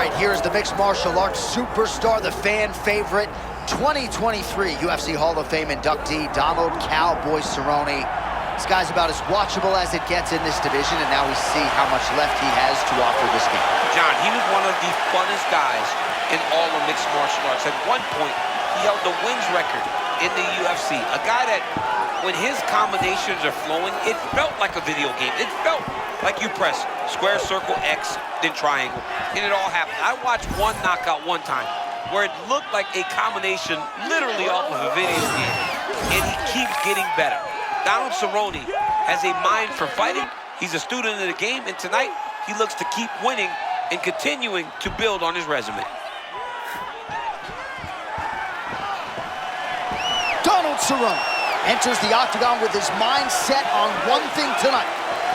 right, here's the mixed martial arts superstar, the fan favorite, 2023 UFC Hall of Fame inductee, Donald "Cowboy" Cerrone. This guy's about as watchable as it gets in this division, and now we see how much left he has to offer this game. John, he was one of the funnest guys in all of mixed martial arts. At one point, he held the wins record in the UFC. A guy that, when his combinations are flowing, it felt like a video game. It felt like you press square, circle, X, then triangle, and it all happened. I watched one knockout one time where it looked like a combination literally off of a video game, and he keeps getting better. Donald Cerrone has a mind for fighting. He's a student of the game, and tonight he looks to keep winning and continuing to build on his resume. Donald Cerrone enters the octagon with his mind set on one thing tonight,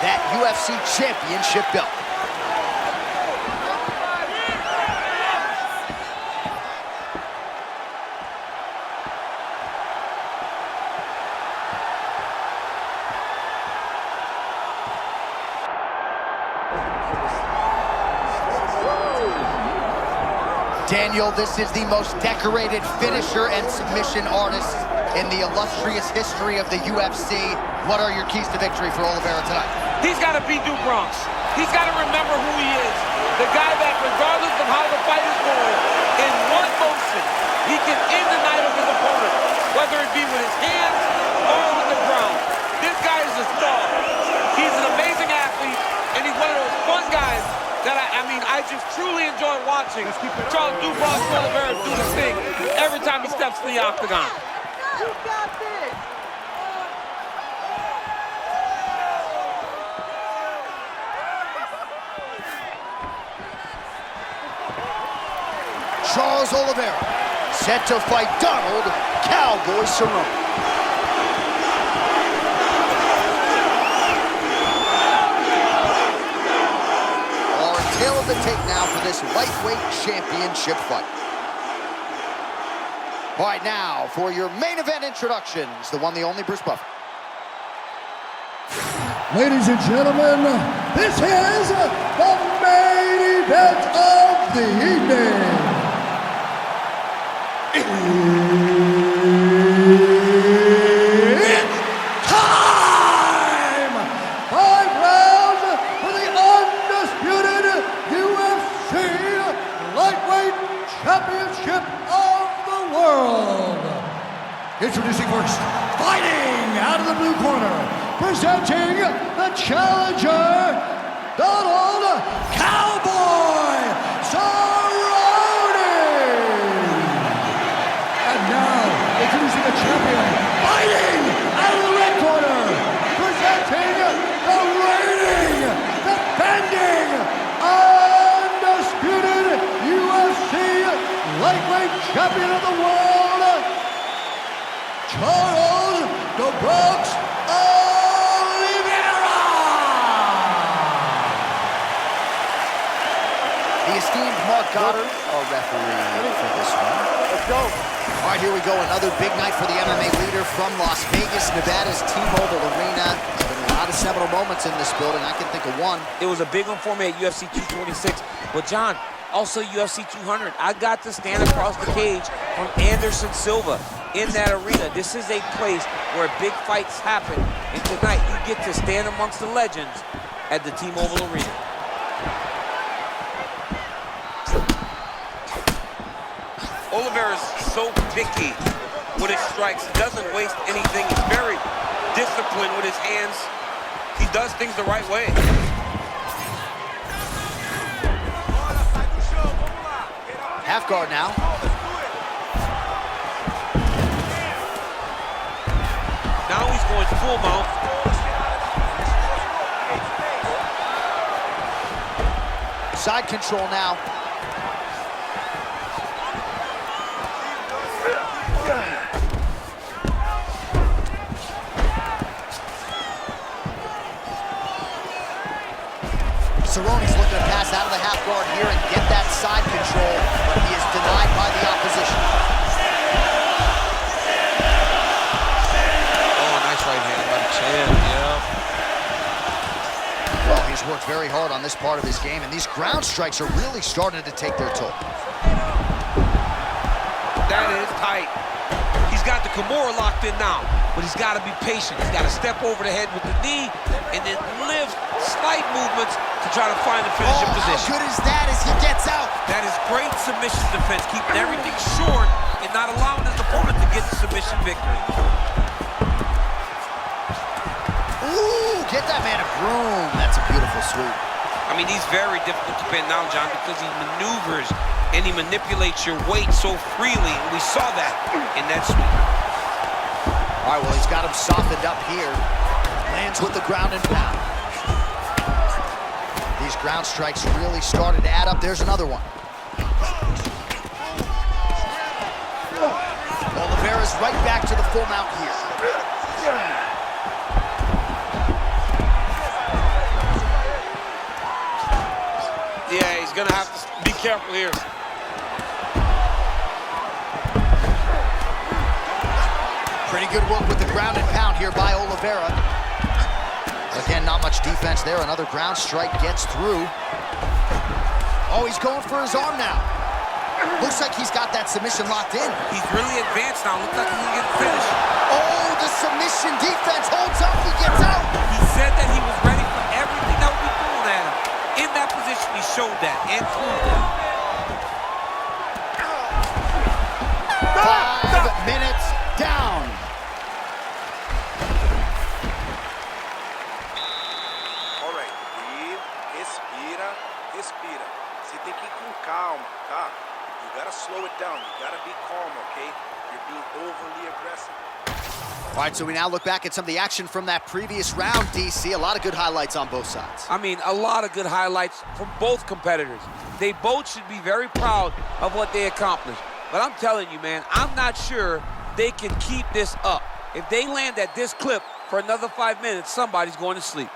that UFC championship belt. Daniel, this is the most decorated finisher and submission artist in the illustrious history of the UFC. What are your keys to victory for Oliveira tonight? He's got to beat Duke Bronx. He's got to remember who he is. The guy that, regardless of how the fight is going, in one motion, he can end the night of his opponent, whether it be with his hands or with the ground. This guy is a star. He's an amazing athlete, and he's one of those fun guys that I just truly enjoy watching Charles Dubras Oliveira do this thing every time he steps in the octagon. You got this! Charles Oliveira, set to fight Donald "Cowboy" Cerrone. Tail of the tape now for this lightweight championship fight. All right, now for your main event introductions, the one, the only Bruce Buffer. Ladies and gentlemen, this is the main event of the evening. It's time! 5 rounds for the undisputed UFC Lightweight Championship of the world. Introducing first, fighting out of the blue corner, presenting the challenger, Donald "Cowboy" Cerrone. And now, introducing the champion, fighting out of the red corner, presenting the reigning, defending, undisputed UFC Lightweight Champion of the world, Charles "The Bronx" Oliveira! The esteemed Mark Goddard, our referee for this one. Let's go. All right, here we go. Another big night for the MMA leader from Las Vegas, Nevada's T-Mobile Arena. There's been a lot of seminal moments in this building. I can think of one. It was a big one for me at UFC 226. But John, also UFC 200. I got to stand across the cage from Anderson Silva in that arena. This is a place where big fights happen. And tonight, you get to stand amongst the legends at the T-Mobile Arena. Oliveira's so picky with his strikes. He doesn't waste anything. He's very disciplined with his hands. He does things the right way. Half guard now. Now he's going full mount. Side control now. Cerrone's looking to pass out of the half guard here and get that side control, but he is denied by the opposition. Oh, nice right hand by the chin, yeah. Well, he's He's worked very hard on this part of his game, and these ground strikes are really starting to take their toll. That is tight. He's got the Kimura locked in now, but he's got to be patient. He's got to step over the head with the knee and then lift slight movements to try to find the finishing position. How good is that as he gets out? That is great submission defense, keeping everything short and not allowing his opponent to get the submission victory. Ooh, get that man a broom. That's a beautiful sweep. I mean, he's very difficult to pin down, John, because he maneuvers and he manipulates your weight so freely, and we saw that in that sweep. All right, well, he's got him softened up here. Lands with the ground and pound. These ground strikes really started to add up. There's another one. Oliveira's right back to the full mount here. Yeah, he's gonna have to be careful here. Pretty good work with the ground and pound here by Oliveira. Again, not much defense there. Another ground strike gets through. Oh, he's going for his arm now. Looks like he's got that submission locked in. He's really advanced now. Looks like he's gonna get the finish. Oh, the submission defense holds up. He gets out. He said that he was ready for everything that would be thrown at him. In that position, he showed that and proved it. 5 minutes down. All right, breathe, respira, respira. Você tem que ir com calma, tá? You gotta slow it down. You gotta be calm, okay? You're being overly aggressive. All right, so we now look back at some of the action from that previous round, DC. A lot of good highlights on both sides. I mean, a lot of good highlights from both competitors. They both should be very proud of what they accomplished. But I'm telling you, man, I'm not sure they can keep this up. If they land at this clip for another 5 minutes, somebody's going to sleep.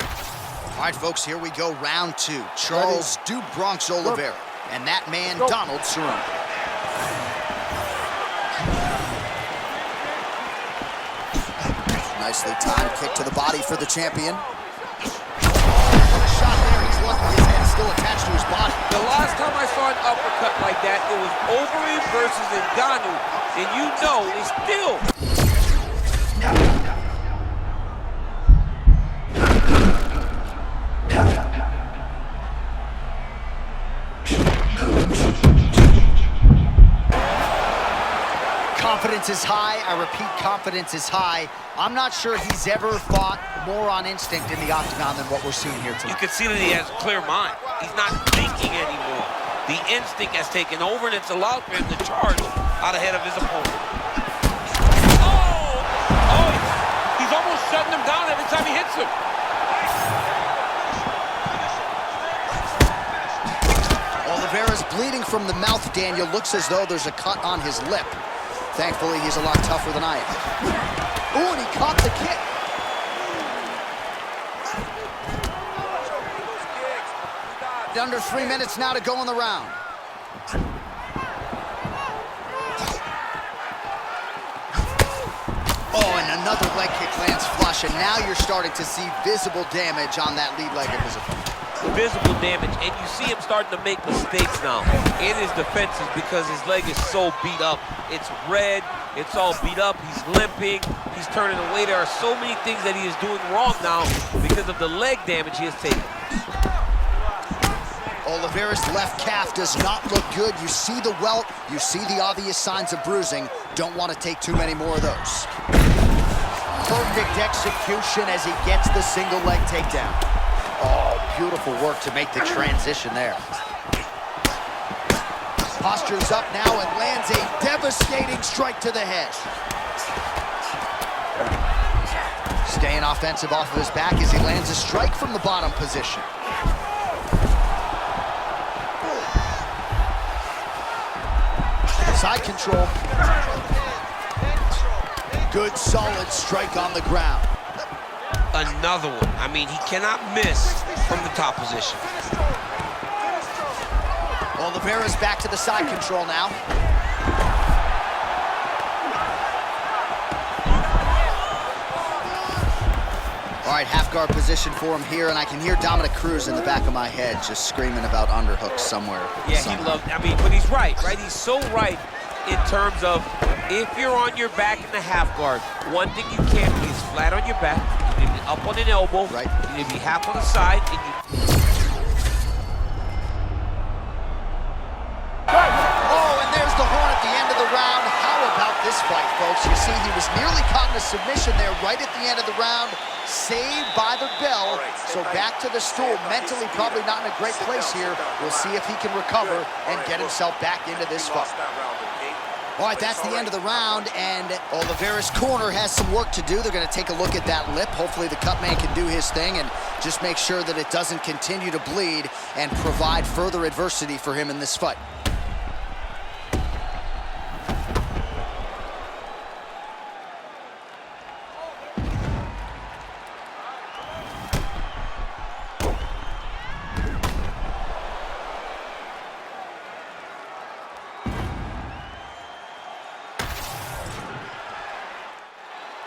All right, folks, here we go, round 2. Charles Du Bronx Oliveira, and that man, Donald Cerrone. Nicely timed kick to the body for the champion. Shot there, he's lucky his head's still attached to his body. The last time I saw an uppercut like that, it was Oliveira versus Ngannou, and you know it's still. Confidence is high. I repeat, confidence is high. I'm not sure he's ever fought more on instinct in the octagon than what we're seeing here You tonight. can see that he has a clear mind. He's not thinking anymore. The instinct has taken over, and it's allowed for him to charge out ahead of his opponent. Oh, he's almost shutting him down every time he hits him. Oliveira's bleeding from the mouth, Daniel. Looks as though there's a cut on his lip. Thankfully, he's a lot tougher than I am. Ooh, and he caught the kick. Under 3 minutes now to go in the round. Oh, and another leg kick lands flush, and now you're starting to see visible damage on that lead leg of his opponent. Visible damage, and you see him starting to make mistakes now in his defenses because his leg is so beat up. It's red, it's all beat up, he's limping, he's turning away. There are so many things that he is doing wrong now because of the leg damage he has taken. Oliveira's left calf does not look good. You see the welt, you see the obvious signs of bruising. Don't want to take too many more of those. Perfect execution as he gets the single leg takedown. Oh, beautiful work to make the transition there. Postures up now and lands a devastating strike to the head. Staying offensive off of his back as he lands a strike from the bottom position. Side control. Good, solid strike on the ground. Another one. I mean, he cannot miss from the top position. Oliveira's back to the side control now. All right, half guard position for him here, and I can hear Dominic Cruz in the back of my head just screaming about underhooks somewhere. Yeah, somehow. he loved, I mean, but he's right? He's so right in terms of if you're on your back in the half guard, one thing you can't be is flat on your back. You need to be up on an elbow. Right. You need to be half on the side, and you... Oh, and there's the horn at the end of the round. How about this fight, folks? You see, he was nearly caught in a submission there right at the end of the round, saved by the bell. So back to the stool, mentally probably not in a great place here. We'll see if he can recover and get himself back into this fight. All right, that's the end of the round, and Oliveira's corner has some work to do. They're going to take a look at that lip. Hopefully the cut man can do his thing and just make sure that it doesn't continue to bleed and provide further adversity for him in this fight.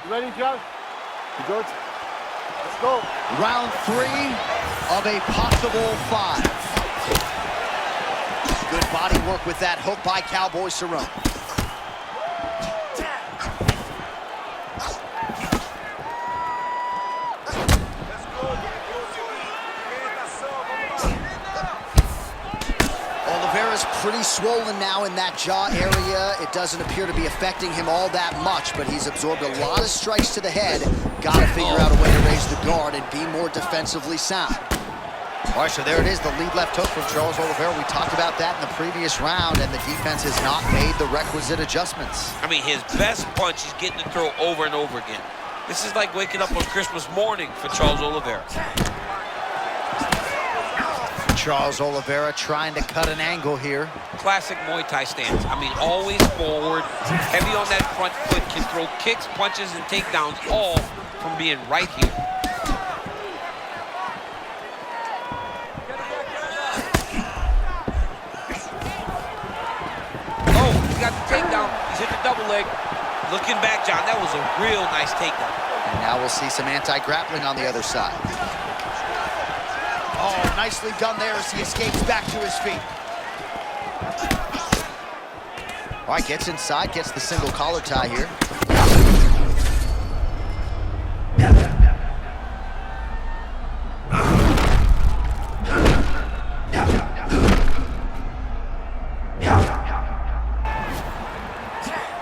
You ready, John? You good? Let's go. Round 3 of a possible 5. Good body work with that hook by Cowboy Cerrone. Oliveira's pretty swollen now in that jaw area. It doesn't appear to be affecting him all that much, but he's absorbed a lot of strikes to the head. Got to figure out a way to raise the guard and be more defensively sound. All right, so there it is, the lead left hook from Charles Oliveira. We talked about that in the previous round, and the defense has not made the requisite adjustments. I mean, his best punch is getting the throw over and over again. This is like waking up on Christmas morning for Charles Oliveira. Charles Oliveira trying to cut an angle here. Classic Muay Thai stance. I mean, always forward, heavy on that front foot, can throw kicks, punches, and takedowns, all from being right here. Oh, he got the takedown. He's hit the double leg. Looking back, John, that was a real nice takedown. And now we'll see some anti-grappling on the other side. Oh, nicely done there as he escapes back to his feet. All right, gets inside, gets the single collar tie here.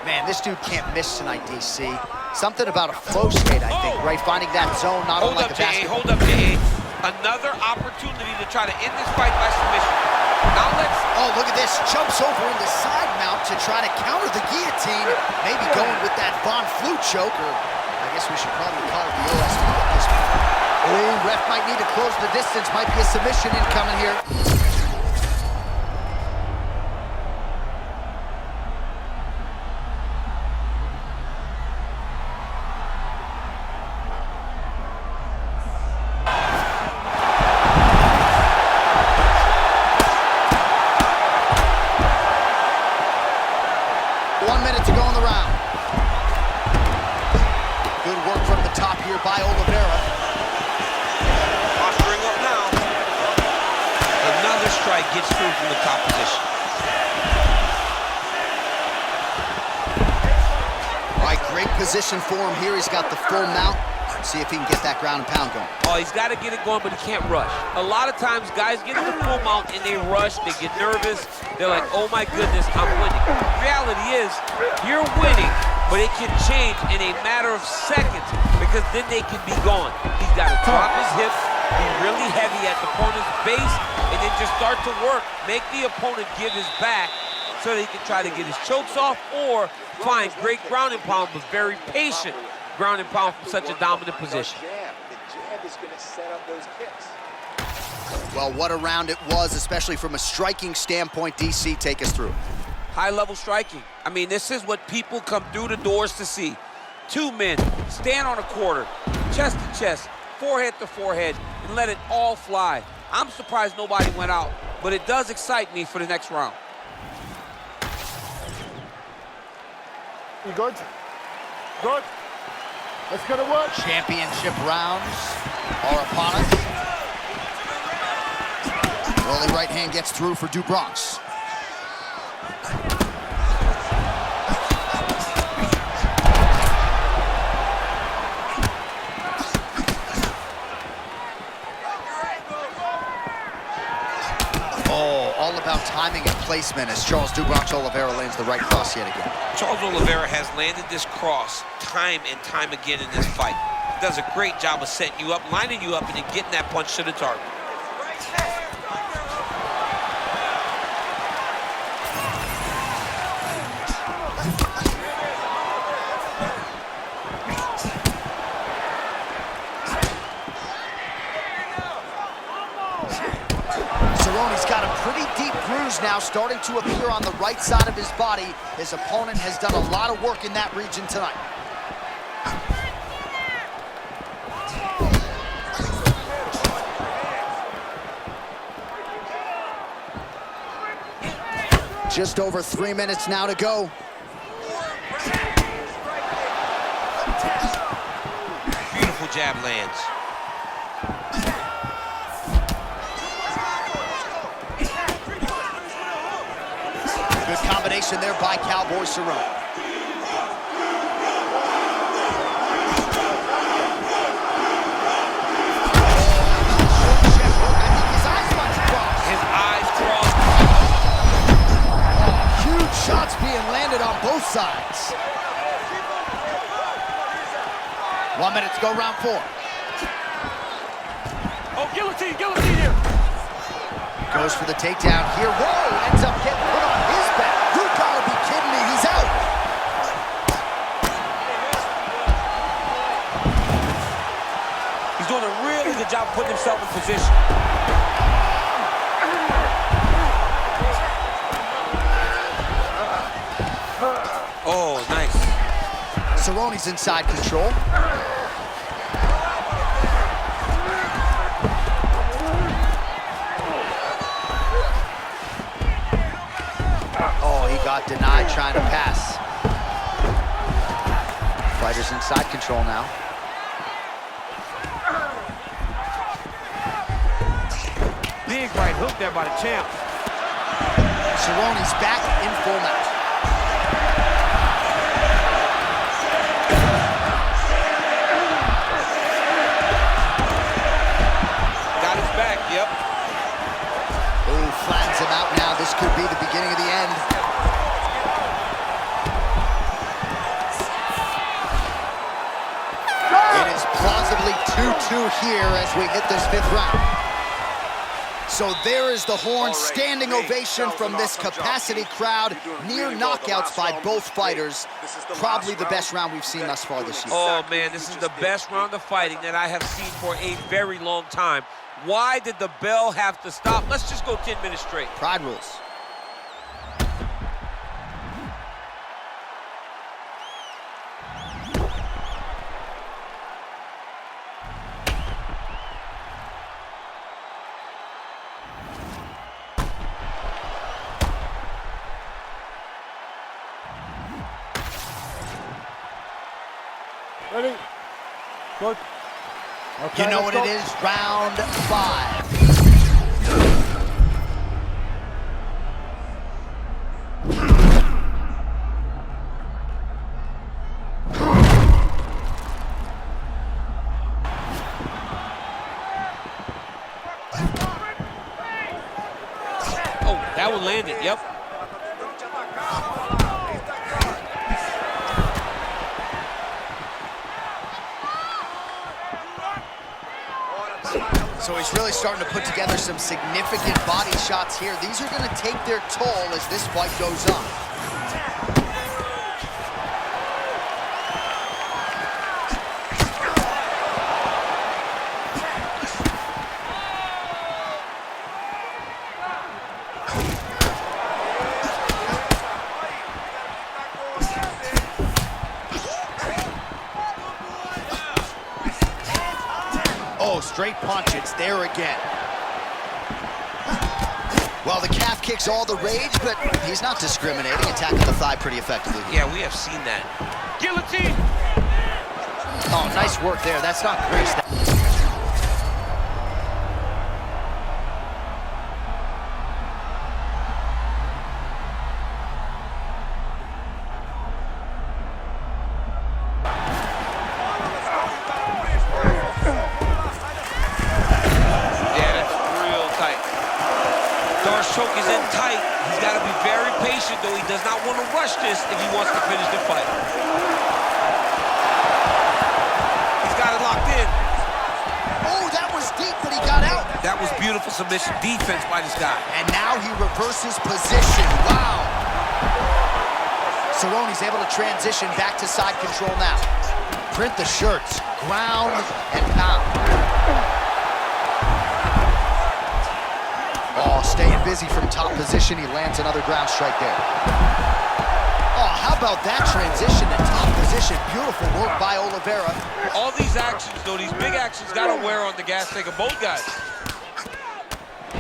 Man, this dude can't miss tonight, DC. Something about a flow state, I think, right? Finding that zone, not unlike a basketball. Hold up, J.A. Another opportunity to try to end this fight by submission. Now let's... Oh, look at this. Jumps over in the side mount to try to counter the guillotine. Maybe going with that Von Flue choke, or I guess we should probably call it the OSP at this point. Oh, ref might need to close the distance. Might be a submission incoming here. By Oliveira. Posturing up now. Another strike gets through from the top position. All right, great position for him here. He's got the full mount. See if he can get that ground and pound going. Oh, he's got to get it going, but he can't rush. A lot of times, guys get in the full mount and they rush, they get nervous. They're like, oh my goodness, I'm winning. The reality is, you're winning, but it can change in a matter of seconds because then they can be gone. He's got to drop his hips, be really heavy at the opponent's base, and then just start to work. Make the opponent give his back so that he can try to get his chokes off or find great ground and pound, but very patient ground and pound from such a dominant position. The jab is going to set up those kicks. Well, what a round it was, especially from a striking standpoint. DC, take us through. High-level striking. I mean, this is what people come through the doors to see. Two men stand on a quarter, chest to chest, forehead to forehead, and let it all fly. I'm surprised nobody went out, but it does excite me for the next round. You good? Good? Let's go to work. Championship rounds are upon us. Early right hand gets through for Dubronx. Oh, all about timing and placement as Charles Dubronx Oliveira lands the right cross yet again. Charles Oliveira has landed this cross time and time again in this fight. He does a great job of setting you up, lining you up, and then getting that punch to the target. Cerrone's got a pretty deep bruise now starting to appear on the right side of his body. His opponent has done a lot of work in that region tonight. Just over 3 minutes now to go. Beautiful jab lands. Good combination there by Cowboy Cerrone. Shots being landed on both sides. 1 minute to go, round 4. Oh, guillotine here. Goes for the takedown here. Whoa, ends up getting put on his back. You gotta be kidding me, he's out. He's doing a really good job of putting himself in position. Oh, nice. Cerrone's inside control. Oh, he got denied trying to pass. Fighter's inside control now. Big right hook there by the champ. Cerrone's back in full mount. Yep. Oh, flattens him out now. This could be the beginning of the end. It is plausibly 2-2 here as we hit this 5th round. So there is the horn, standing ovation from this capacity crowd. Near knockouts by both fighters. Probably the best round we've seen thus far this year. Oh, man, this is the best round of fighting that I have seen for a very long time. Why did the bell have to stop? Let's just go 10 minutes straight. Pride rules. Ready? Good. Okay, You know what go. it is? Round 5. Oh, that one landed, yep. So he's really starting to put together some significant body shots here. These are going to take their toll as this fight goes on. Oh, straight punch, it's there again. Well, the calf kicks all the rage, but he's not discriminating, attacking the thigh pretty effectively. Yeah, we have seen that. Guillotine. Oh, nice work there. That's not grace. Choke is in tight. He's got to be very patient, though. He does not want to rush this if he wants to finish the fight. He's got it locked in. Oh, that was deep, but he got out. That was beautiful submission defense by this guy. And now he reverses position. Wow. Cerrone's able to transition back to side control now. Print the shirts. Ground and pound. Oh, staying busy from top position. He lands another ground strike there. Oh, how about that transition to top position? Beautiful work by Oliveira. All these actions, though, these big actions got to wear on the gas tank of both guys.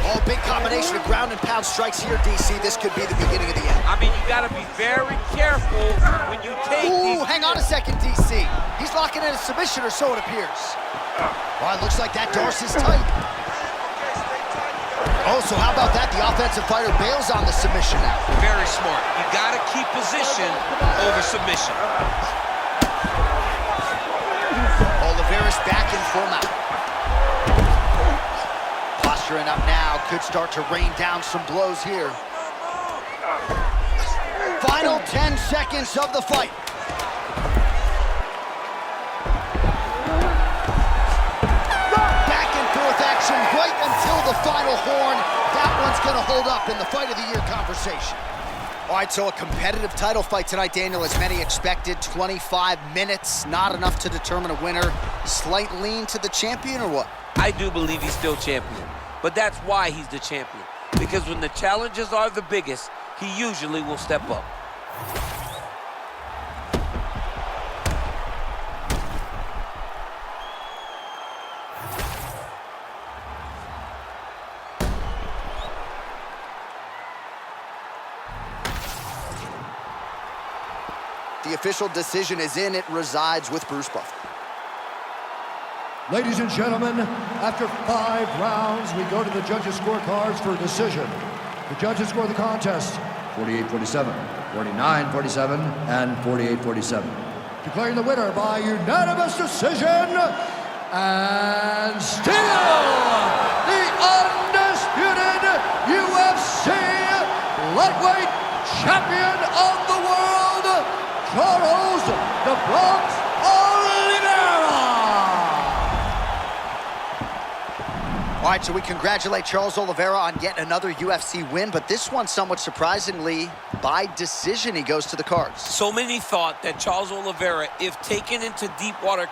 Oh, big combination of ground and pound strikes here, DC. This could be the beginning of the end. I mean, you got to be very careful when you take these. Ooh, hang on a second, DC. He's locking in a submission, or so it appears. Well, it looks like that doors is tight. Oh, so how about that? The offensive fighter bails on the submission now. Very smart. You got to keep position over submission. Oliveira's back in full mount. Posturing up now. Could start to rain down some blows here. Final 10 seconds of the fight. Action right until the final horn. That one's going to hold up in the fight of the year conversation. All right, so a competitive title fight tonight, Daniel, as many expected. 25 minutes, not enough to determine a winner. Slight lean to the champion, or what? I do believe he's still champion, but that's why he's the champion. Because when the challenges are the biggest, he usually will step up. The official decision is in. It resides with Bruce Buffer. Ladies and gentlemen, after 5 rounds, we go to the judges' scorecards for a decision. The judges score the contest 48-47, 49-47, and 48-47. Declaring the winner by unanimous decision, and still the undisputed UFC lightweight champion of the world, Charles "The Bronx" Oliveira! All right, so we congratulate Charles Oliveira on yet another UFC win, but this one, somewhat surprisingly, by decision, he goes to the cards. So many thought that Charles Oliveira, if taken into deep water